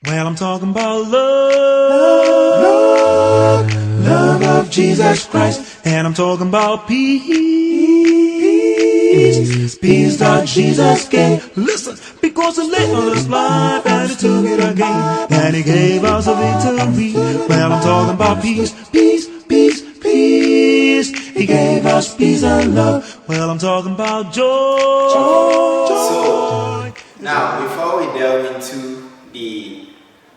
Well, I'm talking about love, love of Jesus Christ. And I'm talking about peace, peace that Jesus gave. Listen, because He let us life and He took it again, and He gave us a victory. Well, I'm talking about peace, peace, peace, peace. He gave us peace and love. Well, I'm talking about joy. So, now before we delve into the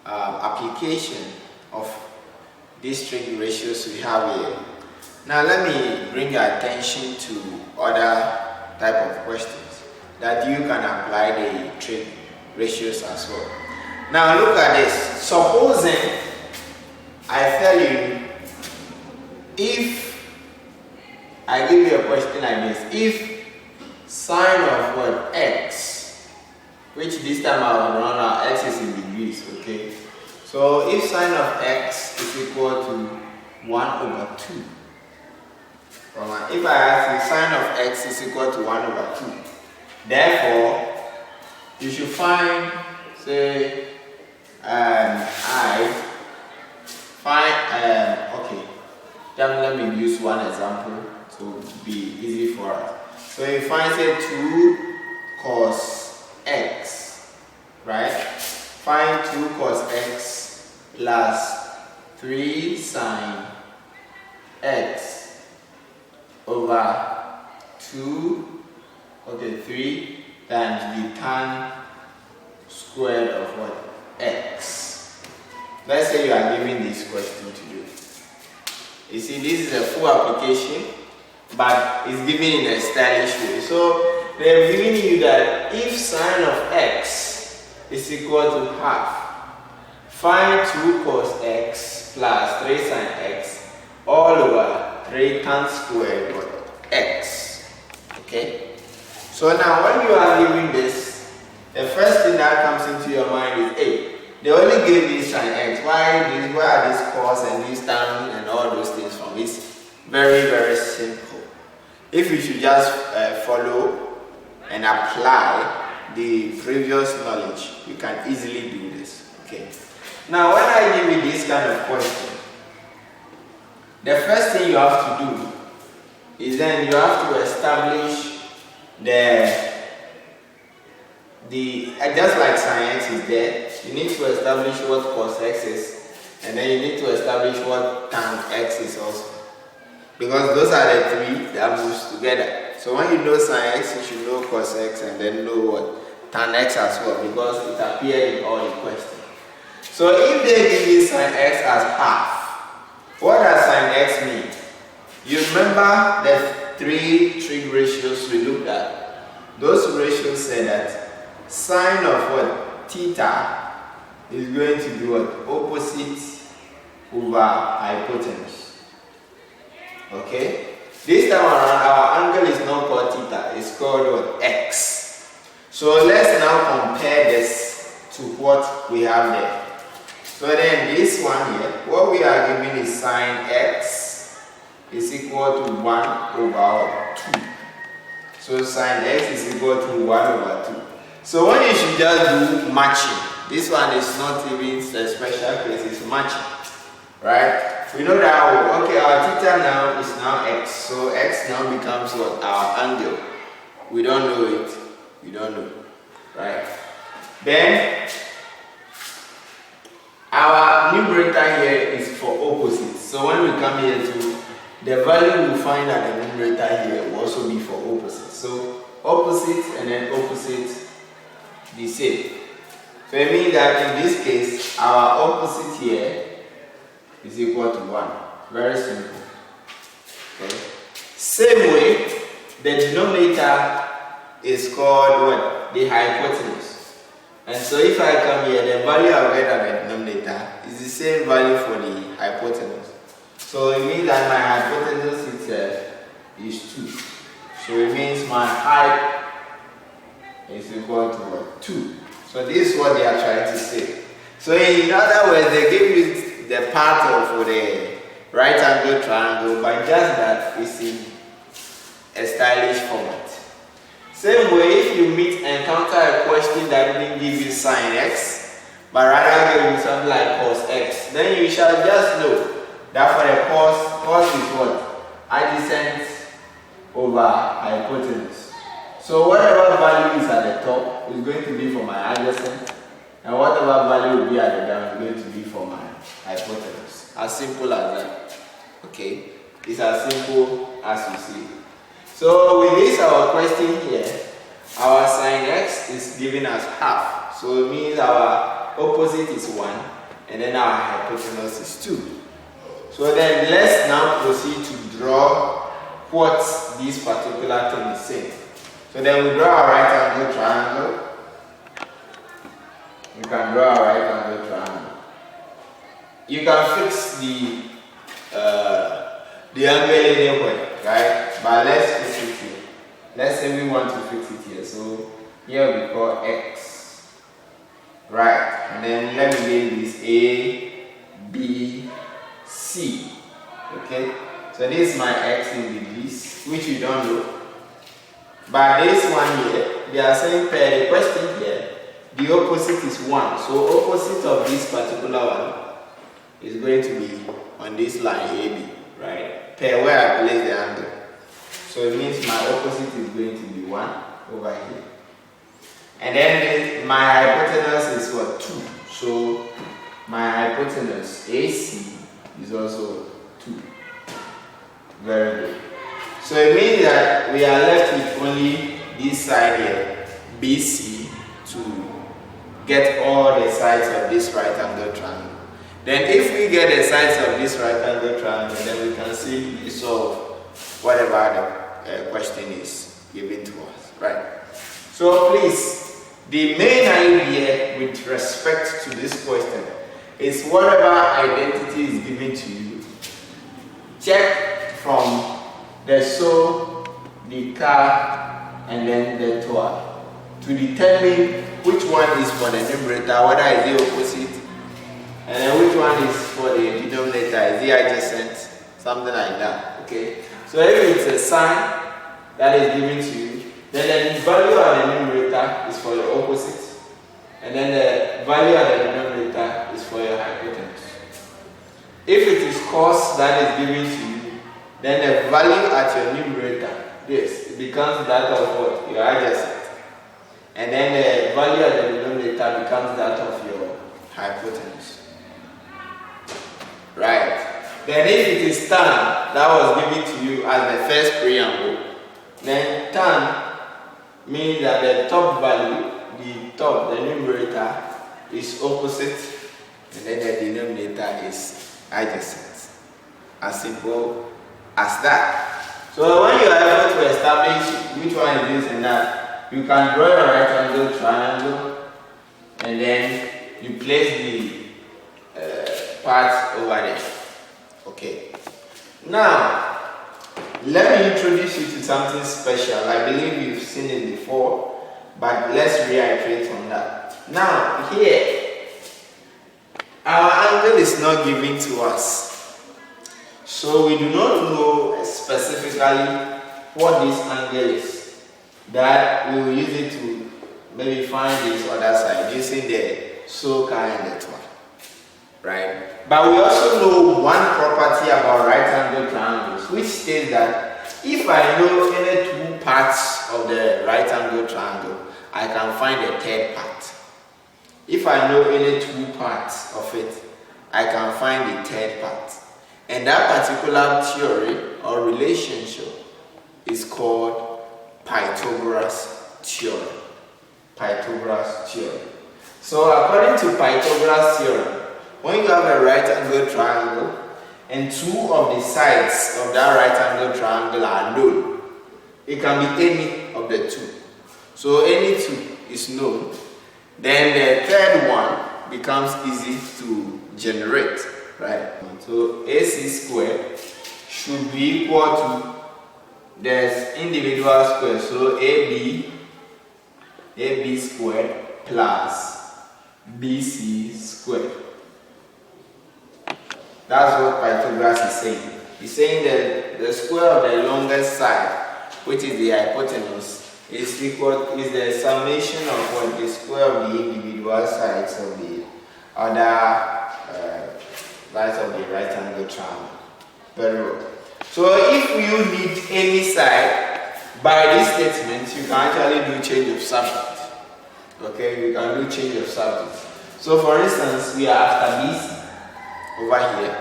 application of these trig ratios we have here, now let me bring your attention to other type of questions that you can apply the trig ratios as well. Now look at this. Supposing I tell you, if I give you a question like this, if sine of what? X, which this time I will run out, x is in degrees, okay? So if sine of x is equal to 1/2, if I ask you sine of x is equal to 1/2, therefore you should find, say, okay, let me use one example to be easy for us. So you find, say, 2 cos x, right? Find 2 cos x plus 3 sine x over 2, okay, 3 times the tan squared of what? X. Let's say you are given this question to do. You see, this is a full application, but it's given in a stylish way. So they're giving you that if sine of x is equal to half, find 2 cos x plus 3 sine x all over 3 tan squared of x. Okay? So now when you are given this, the first thing that comes into your mind is, hey, they only gave this sine x. Why are these cos and these tan and all those things from? It's very, very simple. If you should just follow and apply the previous knowledge, you can easily do this. Okay. Now, when I give you this kind of question, the first thing you have to do is then you have to establish just like sine x is there, you need to establish what cos x is, and then you need to establish what tan x is also. Because those are the three that moves together. So when you know sine x, you should know cos x and then know what? Tan x as well, because it appeared in all the questions. So if they give you sine x as half, what does sine x mean? You remember the 3 trig ratios we looked at? Those ratios say that sine of what? Theta is going to be what? Opposite over hypotenuse. Okay? This time around, our angle is not called theta, it's called what? X. So let's now compare this to what we have there. So then this one here, what we are given is sine x is equal to 1/2. So sine x is equal to 1/2. So when you should just do matching, this one is not even a special case, it's matching. Right? We know that, okay, our theta now is now x. So x now becomes what? Our angle. We don't know it. We don't know. Right? Then, our numerator here is for opposites. So when we come here to, the value we find at the numerator here will also be for opposites. So opposites and then opposites the same. So it means that in this case, our opposite here is equal to 1. Very simple. Okay. Same way, the denominator is called what? The hypotenuse. And so if I come here, the value I get at the denominator is the same value for the hypotenuse. So it means that my hypotenuse itself is 2. So it means my height is equal to what? 2. So this is what they are trying to say. So in other words, they give you the path of the right angle triangle, but just that is in a stylish format. Same way, if you encounter a question that didn't give you sine x, but rather give you something like cos x, then you shall just know that for the cos is what? Adjacent over hypotenuse. So whatever value is at the top is going to be for my adjacent, and whatever value will be at the down is going to be for my hypotenuse. As simple as that. Okay, it's as simple as you see. So with this our question here, our sine x is giving us half. So it means our opposite is 1 and then our hypotenuse is 2. So then let's now proceed to draw what this particular thing is saying. So then we draw a right angle triangle. You can draw a right angle triangle. You can fix the angle anywhere, right? But let's fix it here. Let's say we want to fix it here. So here we call x, right? And then let me name this A, B, C. Okay? So this is my x in degrees, which you don't know. But this one here, they are saying per the question here, the opposite is 1. So opposite of this particular one is going to be on this line AB, right? Per where I place the angle. So it means my opposite is going to be 1 over here. And then my hypotenuse is what? 2. So my hypotenuse AC is also 2. Very good. So it means that we are left with only this side here, BC, to get all the sides of this right angle triangle. Then if we get the sides of this right angle triangle, then we can simply solve whatever the question is given to us, right? So please, the main idea with respect to this question is whatever identity is given to you, check from the so, the car, and then the tour to determine which one is for the numerator, whether it's the opposite, and then which one is for the denominator, is the adjacent, something like that. Okay, so if it's a sign that is given to you, then the value of the numerator is for your opposite, and then the value of the denominator is for your hypotenuse. If it is cos that is given to you, then the value at your numerator, this, it becomes that of what? Your adjacent. And then the value at the denominator becomes that of your hypotenuse. Right. Then if it is tan that was given to you as the first preamble, then tan means that the top value, the numerator is opposite, and then the denominator is adjacent. As simple as that. So when you are able to establish which one is this and that, you can draw a right angle triangle and then you place the parts over there. Okay. Now, let me introduce you to something special. I believe you've seen it before, but let's reiterate on that. Now, here, our angle is not given to us. So we do not know specifically what this angle is, that we will use it to maybe find this other side using the so and the one, right? But we also know one property about right angle triangles, which states that if I know any two parts of the right angle triangle, I can find the third part. If I know any two parts of it, I can find the third part. And that particular theory or relationship is called Pythagoras theorem. Pythagoras theorem. So according to Pythagoras theorem, when you have a right angle triangle and two of the sides of that right angle triangle are known, it can be any of the two. So any two is known, then the third one becomes easy to generate, right? So AC squared should be equal to the individual squares. So AB squared plus BC squared. That's what Pythagoras is saying. He's saying that the square of the longest side, which is the hypotenuse, is the summation of what the square of the individual sides other sides of the right angle triangle. Very well. So if you need any side by this statement, you can actually do change of subject. Okay, you can do change of subject. So for instance, we are after BC over here.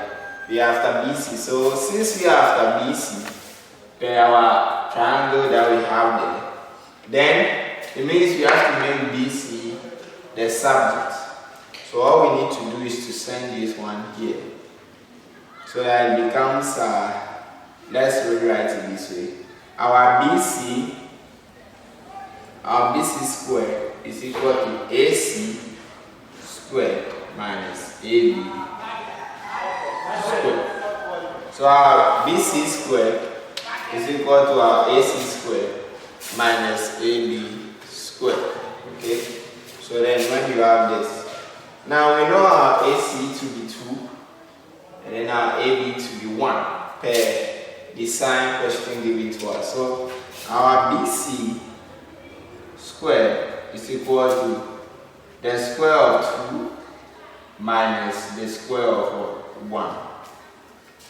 We are after BC. So since we are after BC, per our triangle that we have there, then it means we have to make BC the subject. So all we need to do is to send this one here. So that it becomes, let's rewrite it this way. Our BC squared is equal to AC squared minus AB squared. So our BC squared is equal to our AC squared minus AB squared. Okay? So then when you have this, now we know our AC to be 2 and then our AB to be 1 per the sign question given to us. So our BC squared is equal to the square of 2 minus the square of 1.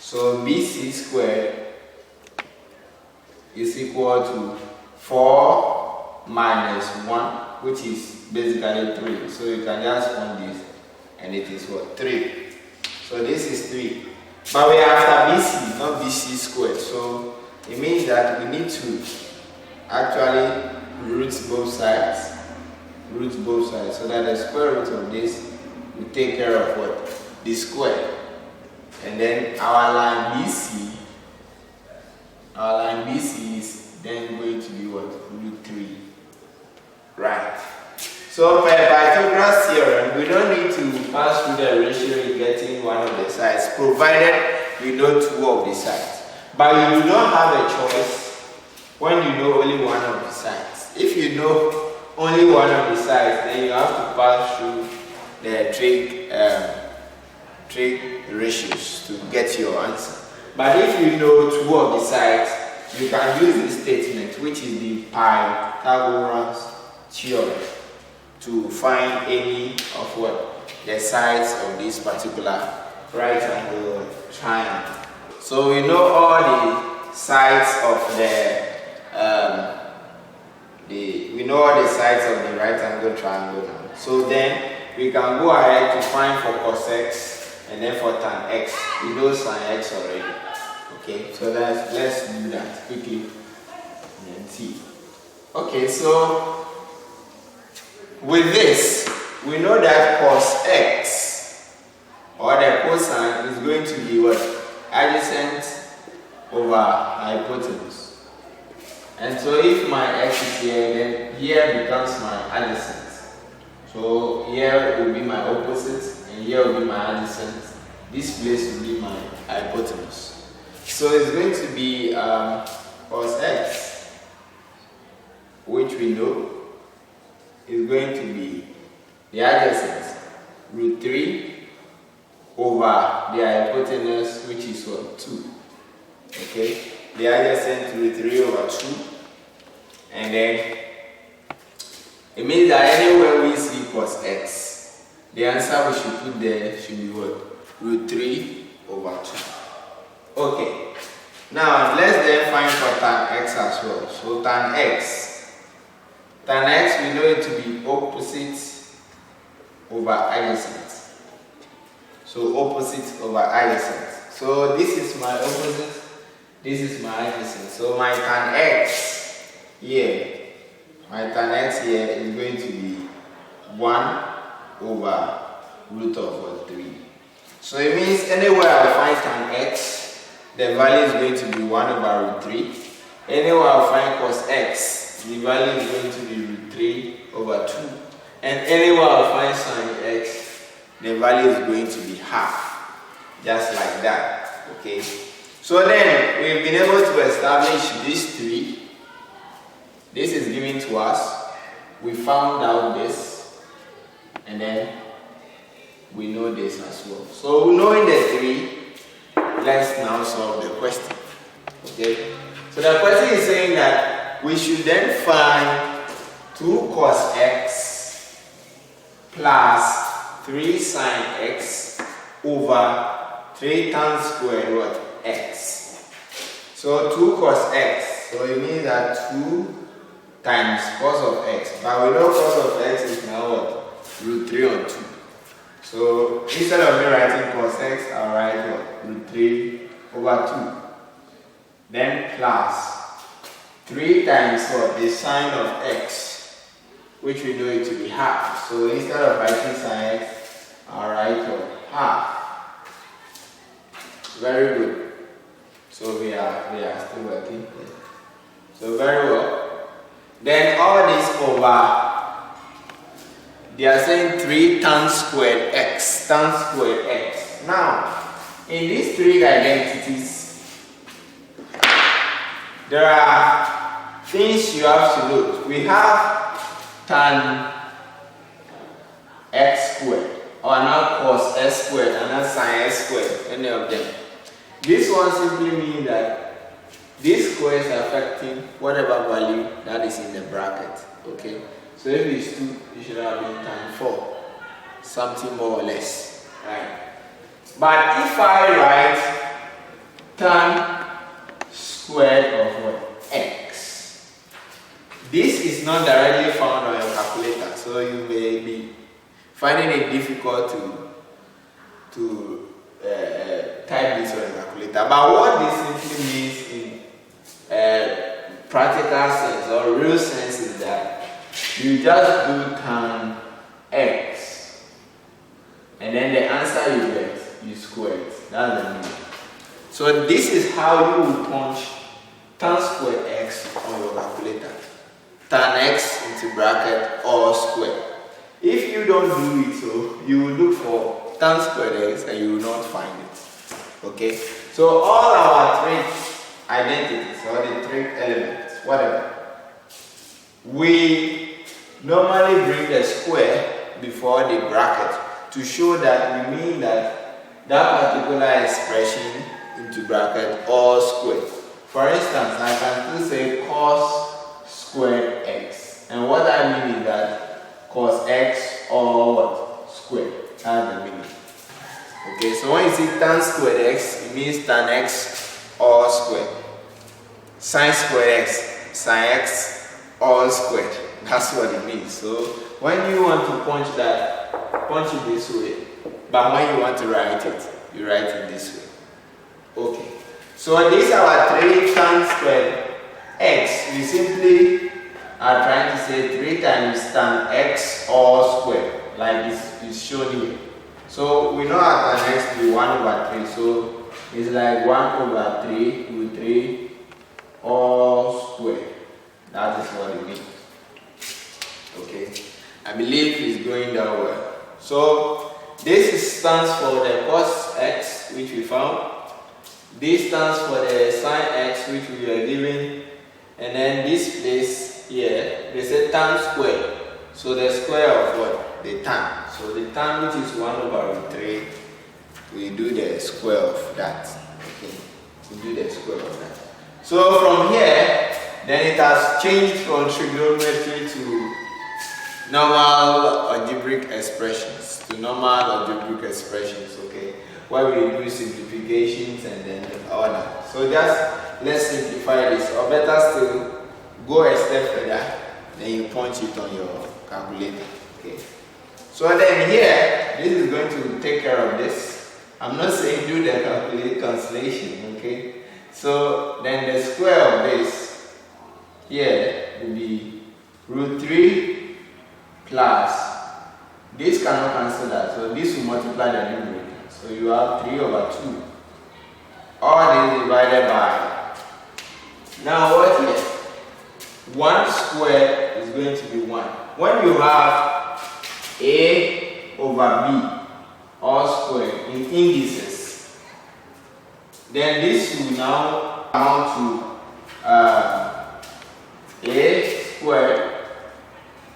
So BC squared is equal to 4 minus 1, which is basically 3. So you can just form this and it is what? 3. So this is 3. But we are after BC, not BC squared. So it means that we need to actually root both sides. So that the square root of this will take care of what? The square. And then our line BC is then going to be what? Root 3. Right. So per Pythagoras theorem, we don't need to pass through the ratio in getting one of the sides, provided we know 2 of the sides. But you do not have a choice when you know only one of the sides. If you know only one of the sides, then you have to pass through the trig ratios to get your answer. But if you know 2 of the sides, you can use this statement, which is the Pythagoras theorem, to find any of what? The sides of this particular right angle triangle. So we know all the sides of the right angle triangle now. So then we can go ahead to find for cos x and then for tan x. We know sin x already. Okay, so let's do that quickly and see. Okay, so with this, we know that cos x or the cosine is going to be what? Adjacent over hypotenuse. And so if my x is here, then here becomes my adjacent. So here will be my opposite and here will be my adjacent. This place will be my hypotenuse. So it's going to be cos x, which we know is going to be the adjacent root 3 over the hypotenuse, which is what? 2. Okay, the adjacent root 3 over 2, and then it means that anywhere we see cos x, the answer we should put there should be what? Root 3 over 2. Okay, now let's then find for tan x as well. So tan x we know it to be opposite over adjacent. So opposite over adjacent. So this is my opposite, this is my adjacent. So my tan x here is going to be 1 over root of 3. So it means anywhere I find tan x, the value is going to be 1 over root 3. Anywhere I find cos x, the value is going to be root 3 over 2. And anywhere I find sin x, the value is going to be half. Just like that. Okay. So then we've been able to establish these 3. This is given to us. We found out this. And then we know this as well. So knowing the 3, let's now solve the question. Okay. So the question is saying that we should then find 2 cos x plus 3 sine x over 3 tan squared what? X. So 2 cos x. So it means that 2 times cos of x. But we know cos of x is now what? Root 3 on 2. So instead of me writing cos x, I'll write what? Root 3 over 2. Then plus 3 times what? The sine of x, which we know it to be half. So instead of writing sine x, I'll write what? Half. Very good. So we are still working. So very well. Then all this over, they are saying 3 tan squared x. Tan squared x. Now, in these 3 identities, there are things you have to note. We have tan x squared, or now cos s squared, and now sin s squared, any of them. This one simply means that these squares are affecting whatever value that is in the bracket. Okay? So if it's 2, it should have been tan 4. Something more or less. Right? But if I write tan squared of what? X. This is not directly found on your calculator, so you may be finding it difficult to type this on your calculator. But what this simply means in practical sense or real sense is that you just do tan x, and then the answer you get, you square it. That's the meaning. So this is how you will punch tan squared x on your calculator. Tan x into bracket or square. If you don't do it, so you will look for tan squared x and you will not find it. Okay? So all our three identities or the 3 elements, whatever, we normally bring the square before the bracket to show that we mean that particular expression into bracket or square. For instance, I can still say cos squared x, and what I mean is that cos x or what? Square. That's the meaning. Okay, so when you see tan squared x, it means tan x all squared. Sin squared x, sin x all squared. That's what it means. So when you want to punch it this way. But when you want to write it, you write it this way. Okay. So these are our 3 tan squared x. We simply are trying to say 3 times tan x all squared, like this is shown here. So we know our tan x to be 1 over 3. So it's like 1 over 3 root 3 all squared. That is what it means. Okay. I believe it's going down well. So this stands for the cos x, which we found. This stands for the sin x, which we are given. And then this place here, they say tan squared. So the square of what? The tan. So the tan, which is 1 over root 3, we do the square of that. Okay. We do the square of that. So from here, then it has changed from trigonometry to normal algebraic expressions, okay, where we do simplifications and then all that. So just let's simplify this, or better still, go a step further, then you punch it on your calculator. Okay. So then here, this is going to take care of this. I'm not saying do the cancellation, okay? So then the square of this here will be root 3 plus, this cannot cancel that, so this will multiply the numerator. So you have 3 over 2. All this divided by, now what here? 1 squared is going to be 1. When you have a over b all squared in indices, then this will now amount to a squared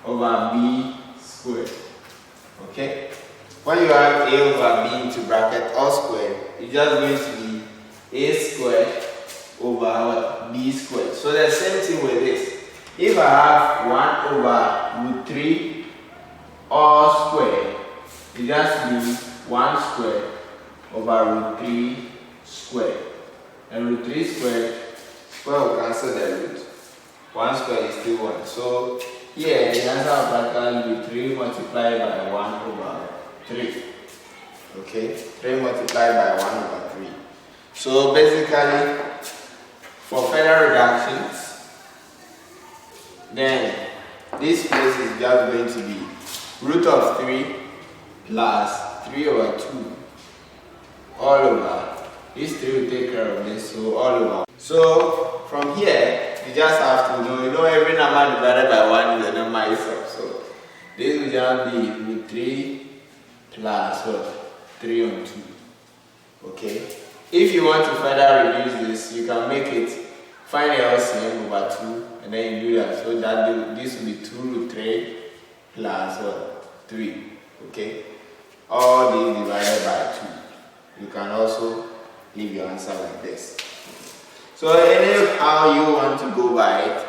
over b squared. Okay? When you have a over b into bracket all squared, it's just going to be a squared over b squared. So the same thing with this. If I have 1 over root 3 all squared, it's just 1 squared over root 3 squared. And root 3 squared, square will cancel the root. 1 squared is still 1. So here the answer will practically be 3 multiplied by 1 over 3. Okay, 3 multiplied by 1 over 3. So basically, for further reductions, then this place is just going to be root of 3 plus 3 over 2 all over. This 3 will take care of this, so all over. So from here, you just have to know, every number divided by 1 is a number itself. So this will just be root 3 plus what? 3 on 2. Okay? If you want to further reduce this, you can make it, find the LCM over 2, and then you do that. So that this will be 2 root 3 plus what? 3. Okay? All these divided by 2. You can also leave your answer like this. So anyhow you want to go by it,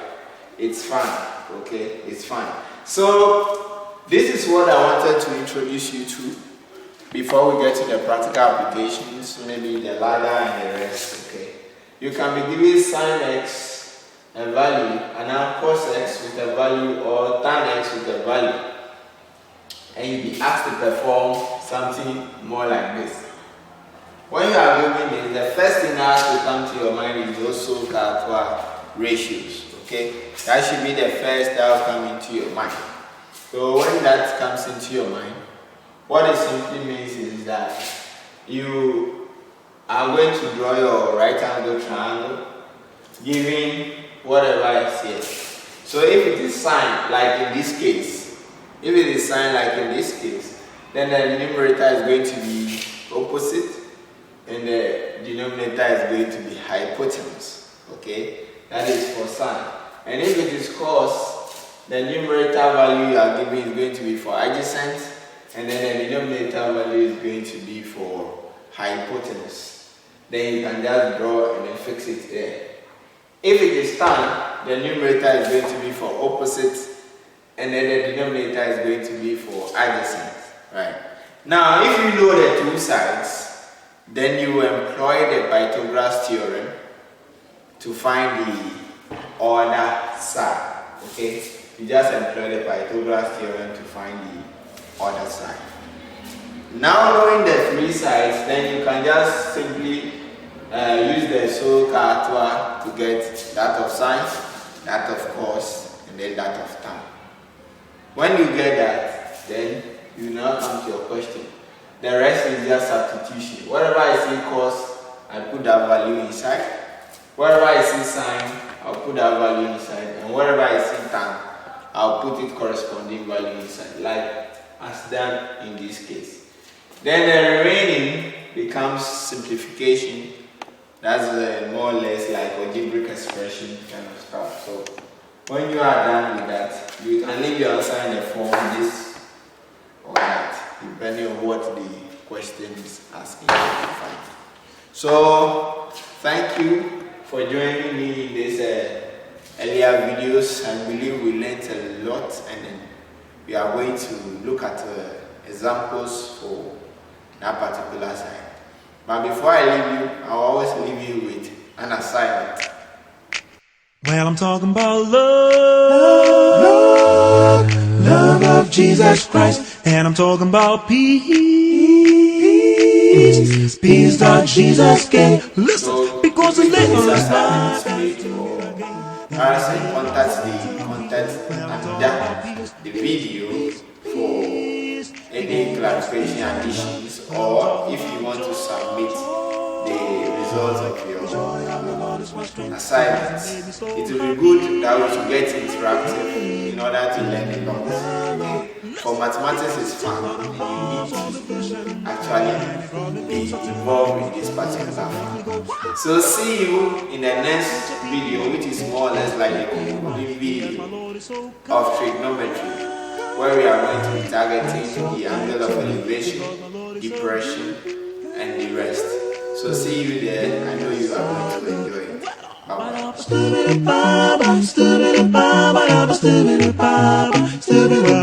it's fine. Okay? It's fine. So this is what I wanted to introduce you to before we get to the practical applications, maybe the ladder and the rest. Okay? You can be given sin x a value, and now cos x with a value, or tan x with a value, and you be asked to perform something more like this. When you are doing this, the first thing that has to come to your mind is also calculate ratios. Okay, that should be the first that will come into your mind. So when that comes into your mind, what it simply means is that you are going to draw your right angle triangle, giving whatever is here. So if it is sine, like in this case, then the numerator is going to be opposite, and the denominator is going to be hypotenuse. Okay, that is for sine. And if it is cos, the numerator value you are giving is going to be for adjacent, and then the denominator value is going to be for hypotenuse. Then you can just draw and then fix it there. If it is tan, the numerator is going to be for opposite, and then the denominator is going to be for adjacent. Right? Now, if you know the two sides, then you employ the Pythagoras theorem to find the other side. Okay? You just employ the Pythagoras theorem to find the other side. Now knowing the three sides, then you can just simply use the sole calculator to get that of sine, that of cos, and then that of tan. When you get that, then you now come to your question. The rest is just substitution. Whatever I see cos, I put that value inside. Whatever I see sine, I'll put that value inside. And whatever I see tan, I'll put it corresponding value inside, like as done in this case. Then the remaining becomes simplification. That's more or less like algebraic expression kind of stuff. So when you are done with that, you can leave your answer in the form this or that, depending on what the question is asking you to find. So thank you for joining me in this earlier videos. I believe we learned a lot, and then we are going to look at examples for that particular side. But before I leave you, I'll always leave you with an assignment. Well, I'm talking about love of Jesus Christ, and I'm talking about peace that Jesus gave. Listen, because the little is mine. Contact under the video for any clarification additions, or if you want to submit the results of your assignments, it will be good that we should get interactive in order to learn a lot. Okay? For mathematics is fun, you need to actually be involved in this particular fun. So see you in the next video, which is more or less like a concluding video of trigonometry, where we are going to be targeting the angle of elevation, depression, and the rest. So see you there. I know you are going to enjoy it. Bye-bye. Well,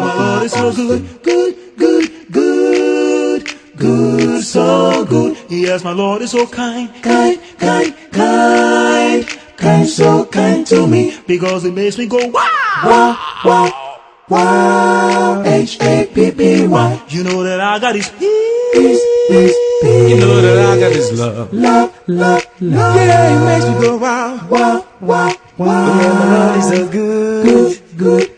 my Lord is so good, good, good, good. good, so good. Yes, my Lord is so kind, kind, kind, kind, kind, so kind to me, because it makes me go wow, wow, wow, wow, Happy. You know that I got his peace, peace, peace. You know that I got his love, love, love, love. Yeah, it makes me go wow, wow, wow, wow. Yeah, my Lord is so good, good, good.